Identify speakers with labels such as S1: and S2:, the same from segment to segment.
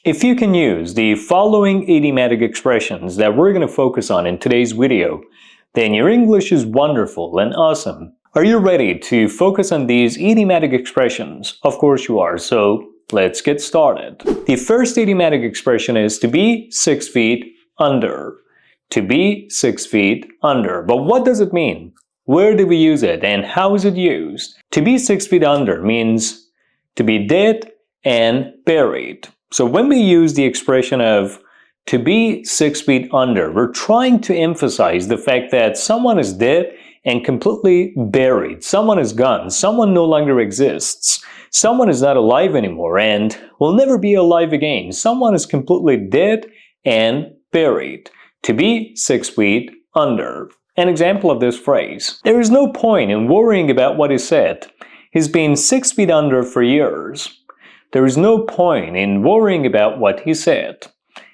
S1: If you can use the following idiomatic expressions that we're going to focus on in today's video, then your English is wonderful and awesome. Are you ready to focus on these idiomatic expressions? Of course you are, so let's get started. The first idiomatic expression is to be 6 feet under. To be 6 feet under. But what does it mean? Where do we use it and how is it used? To be 6 feet under means to be dead and buried. So when we use the expression of to be 6 feet under, we're trying to emphasize the fact that someone is dead and completely buried. Someone is gone. Someone no longer exists. Someone is not alive anymore and will never be alive again. Someone is completely dead and buried. To be 6 feet under. An example of this phrase. There is no point in worrying about what he said. He's been 6 feet under for years. There is no point in worrying about what he said.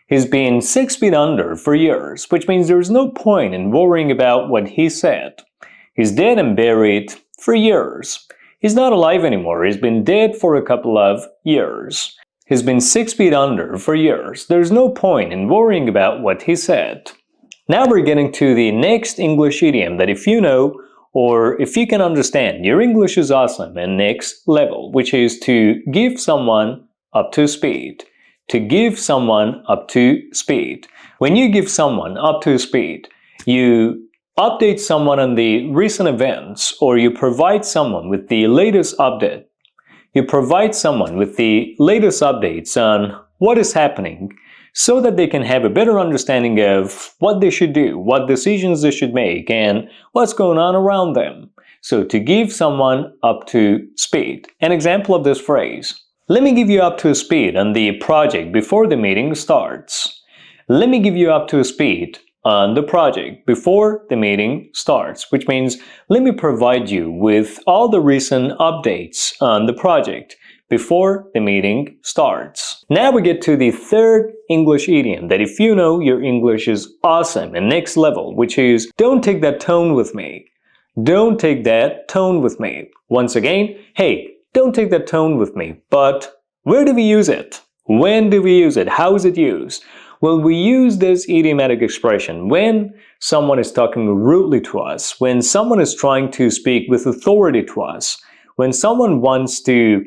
S1: He's been 6 feet under for years, which means there is no point in worrying about what he said. He's dead and buried for years. He's not alive anymore. He's been dead for a couple of years. He's been 6 feet under for years. There's no point in worrying about what he said. Now we're getting to the next English idiom that if you know or if you can understand, your English is awesome and next level, which is to give someone up to speed. To give someone up to speed. When you give someone up to speed, you update someone on the recent events or you provide someone with the latest update. You provide someone with the latest updates on what is happening so that they can have a better understanding of what they should do, what decisions they should make, and what's going on around them. So to give someone up to speed. An example of this phrase. Let me give you up to speed on the project before the meeting starts. Let me give you up to speed on the project before the meeting starts, which means let me provide you with all the recent updates on the project before the meeting starts. Now we get to the third English idiom that if you know, your English is awesome and next level, which is don't take that tone with me. Don't take that tone with me. Once again, hey, don't take that tone with me. But where do we use it? When do we use it? How is it used? Well, we use this idiomatic expression when someone is talking rudely to us, when someone is trying to speak with authority to us, when someone wants to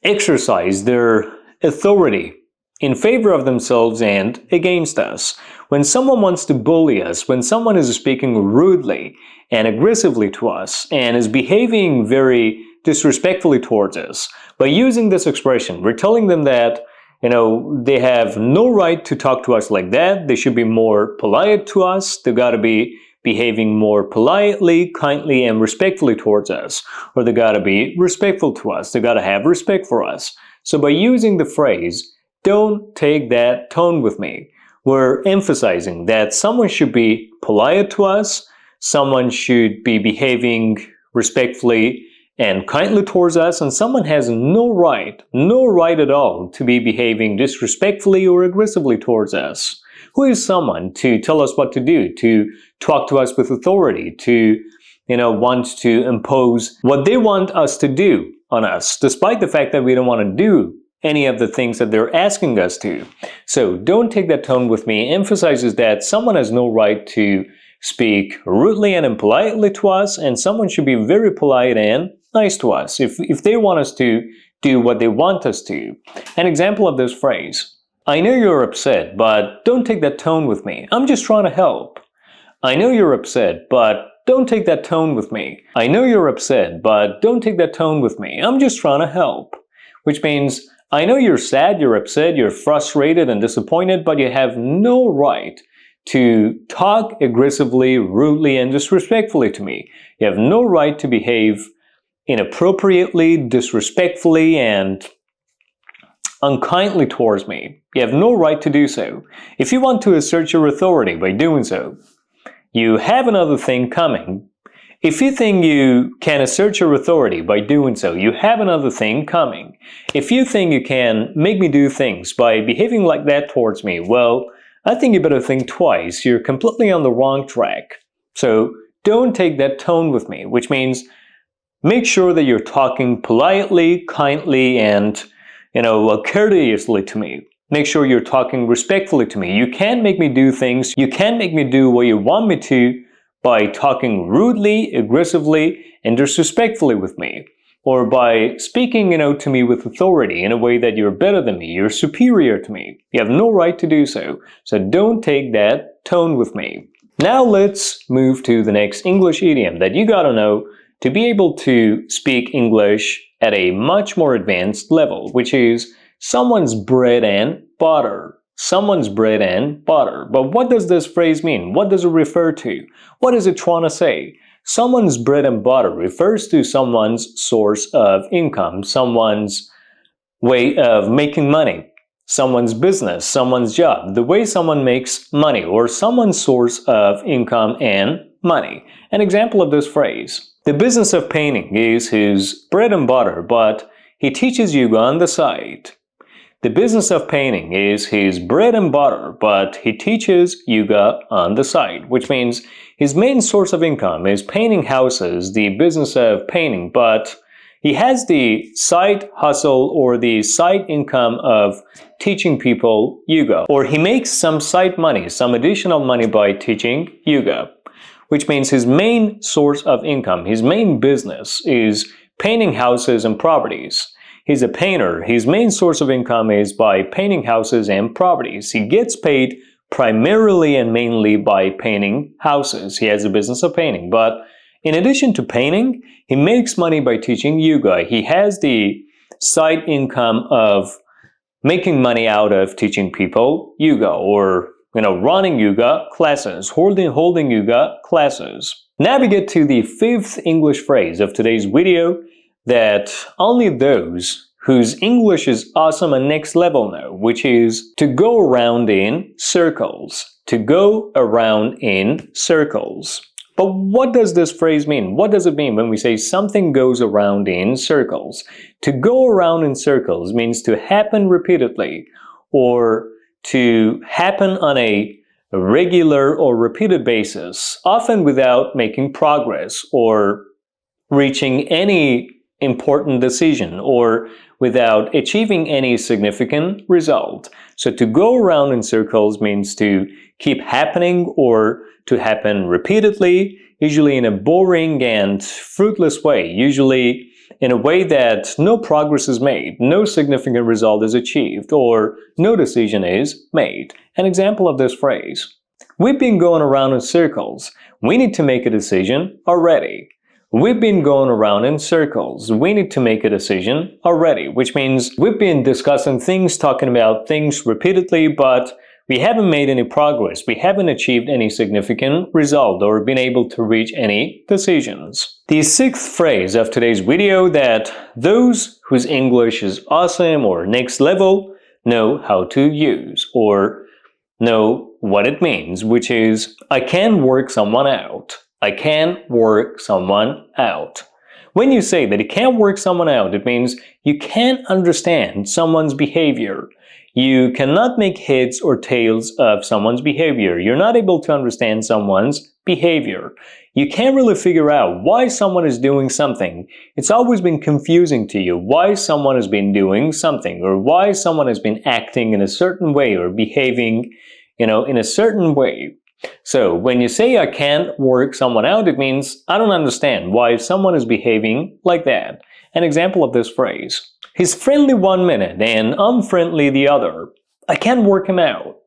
S1: exercise their authority in favor of themselves and against us. When someone wants to bully us, when someone is speaking rudely and aggressively to us and is behaving very disrespectfully towards us, by using this expression, we're telling them that, they have no right to talk to us like that. They should be more polite to us. They gotta be behaving more politely, kindly, and respectfully towards us. Or they gotta be respectful to us. They gotta have respect for us. So by using the phrase, don't take that tone with me, we're emphasizing that someone should be polite to us, someone should be behaving respectfully and kindly towards us, and someone has no right at all to be behaving disrespectfully or aggressively towards us. Who is someone to tell us what to do, to talk to us with authority, to, want to impose what they want us to do on us, despite the fact that we don't want to do any of the things that they're asking us to. So don't take that tone with me emphasizes that someone has no right to speak rudely and impolitely to us, and someone should be very polite and nice to us if they want us to do what they want us to. An example of this phrase. I know you're upset, but don't take that tone with me. I'm just trying to help. I know you're upset, but don't take that tone with me. I know you're upset, but don't take that tone with me. I'm just trying to help. Which means, I know you're sad, you're upset, you're frustrated and disappointed, but you have no right to talk aggressively, rudely, and disrespectfully to me. You have no right to behave inappropriately, disrespectfully, and unkindly towards me. You have no right to do so. If you want to assert your authority by doing so, you have another thing coming. If you think you can assert your authority by doing so, you have another thing coming. If you think you can make me do things by behaving like that towards me, well, I think you better think twice. You're completely on the wrong track. So don't take that tone with me, which means make sure that you're talking politely, kindly, and courteously to me. Make sure you're talking respectfully to me. You can't make me do things. You can't make me do what you want me to by talking rudely, aggressively, and disrespectfully with me. Or by speaking, to me with authority in a way that you're better than me, you're superior to me. You have no right to do so. So don't take that tone with me. Now let's move to the next English idiom that you gotta know to be able to speak English at a much more advanced level, which is someone's bread and butter. Someone's bread and butter. But what does this phrase mean? What does it refer to? What is it trying to say? Someone's bread and butter refers to someone's source of income, someone's way of making money, someone's business, someone's job, the way someone makes money, or someone's source of income and money. An example of this phrase: the business of painting is his bread and butter, but he teaches yoga on the side. The business of painting is his bread and butter, but he teaches yoga on the side, which means his main source of income is painting houses, the business of painting, but he has the side hustle or the side income of teaching people yoga, or he makes some side money, some additional money by teaching yoga, which means his main source of income, his main business is painting houses and properties. He's a painter. His main source of income is by painting houses and properties. He gets paid primarily and mainly by painting houses. He has a business of painting. But in addition to painting, he makes money by teaching yoga. He has the side income of making money out of teaching people yoga, or running yoga classes, holding yoga classes. Now we get to the fifth English phrase of today's video that only those whose English is awesome and next level know, which is to go around in circles. To go around in circles. But what does this phrase mean? What does it mean when we say something goes around in circles? To go around in circles means to happen repeatedly, or to happen on a regular or repeated basis, often without making progress or reaching any important decision, or without achieving any significant result. So to go around in circles means to keep happening or to happen repeatedly, usually in a boring and fruitless way, usually in a way that no progress is made, no significant result is achieved, or no decision is made. An example of this phrase: we've been going around in circles. We need to make a decision already. We've been going around in circles. We need to make a decision already, which means we've been discussing things, talking about things repeatedly, but we haven't made any progress. We haven't achieved any significant result or been able to reach any decisions. The sixth phrase of today's video that those whose English is awesome or next level know how to use, or know what it means, which is I can work someone out. I can work someone out. When you say that you can't work someone out, it means you can't understand someone's behavior. You cannot make heads or tails of someone's behavior. You're not able to understand someone's behavior. You can't really figure out why someone is doing something. It's always been confusing to you why someone has been doing something, or why someone has been acting in a certain way or behaving, in a certain way. So when you say I can't work someone out, it means I don't understand why someone is behaving like that. An example of this phrase: he's friendly one minute and unfriendly the other. I can't work him out.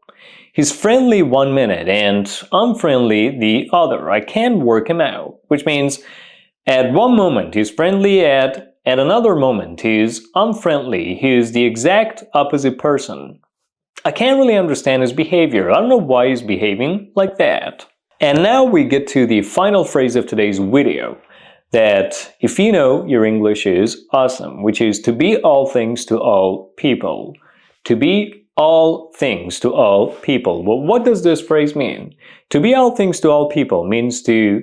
S1: He's friendly one minute and unfriendly the other. I can't work him out. Which means at one moment he's friendly, at another moment he's unfriendly. He's the exact opposite person. I can't really understand his behavior. I don't know why he's behaving like that. And now we get to the final phrase of today's video, that if you know your English is awesome, which is to be all things to all people. To be all things to all people. Well, what does this phrase mean? To be all things to all people means to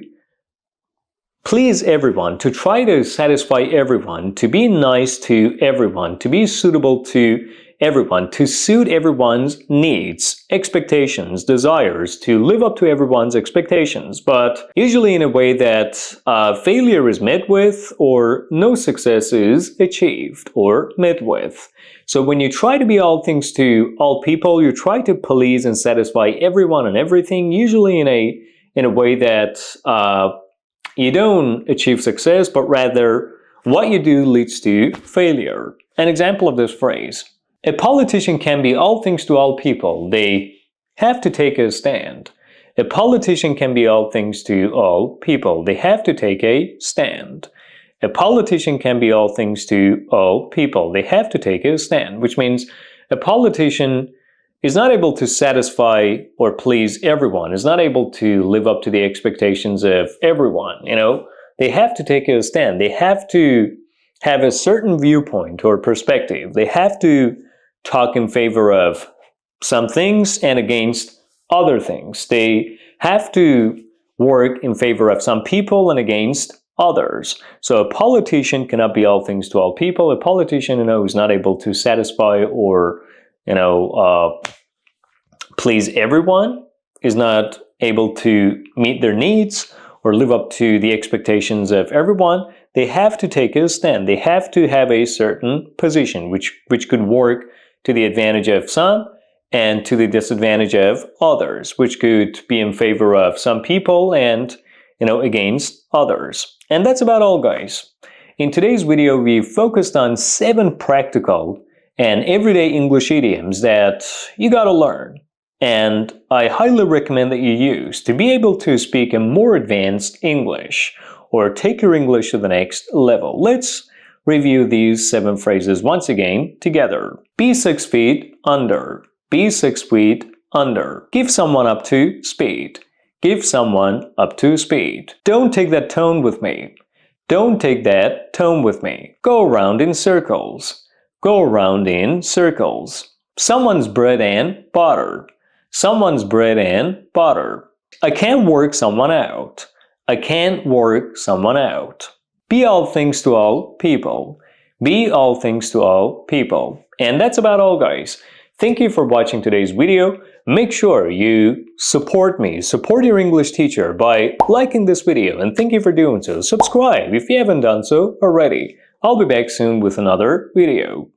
S1: please everyone, to try to satisfy everyone, to be nice to everyone, to be suitable to everyone, to suit everyone's needs, expectations, desires, to live up to everyone's expectations, but usually in a way that failure is met with or no success is achieved or met with. So when you try to be all things to all people, you try to please and satisfy everyone and everything, usually in a way that you don't achieve success, but rather what you do leads to failure. An example of this phrase: a politician can be all things to all people. They have to take a stand. A politician can be all things to all people. They have to take a stand. A politician can be all things to all people. They have to take a stand, which means a politician is not able to satisfy or please everyone, is not able to live up to the expectations of everyone. They have to take a stand. They have to have a certain viewpoint or perspective. They have to talk in favor of some things and against other things. They have to work in favor of some people and against others. So a politician cannot be all things to all people. A politician, is not able to satisfy or please everyone, is not able to meet their needs or live up to the expectations of everyone. They have to take a stand. They have to have a certain position, which could work to the advantage of some and to the disadvantage of others, which could be in favor of some people and, against others. And that's about all, guys. In today's video, we focused on 7 practical and everyday English idioms that you gotta learn, and I highly recommend that you use to be able to speak a more advanced English or take your English to the next level. Let's review these 7 phrases once again together. Be 6 feet under. Be 6 feet under. Give someone up to speed. Give someone up to speed. Don't take that tone with me. Don't take that tone with me. Go around in circles. Go around in circles. Someone's bread and butter. Someone's bread and butter. I can't work someone out. I can't work someone out. Be all things to all people. Be all things to all people. And that's about all, guys. Thank you for watching today's video. Make sure you support me, support your English teacher by liking this video, and thank you for doing so. Subscribe if you haven't done so already. I'll be back soon with another video.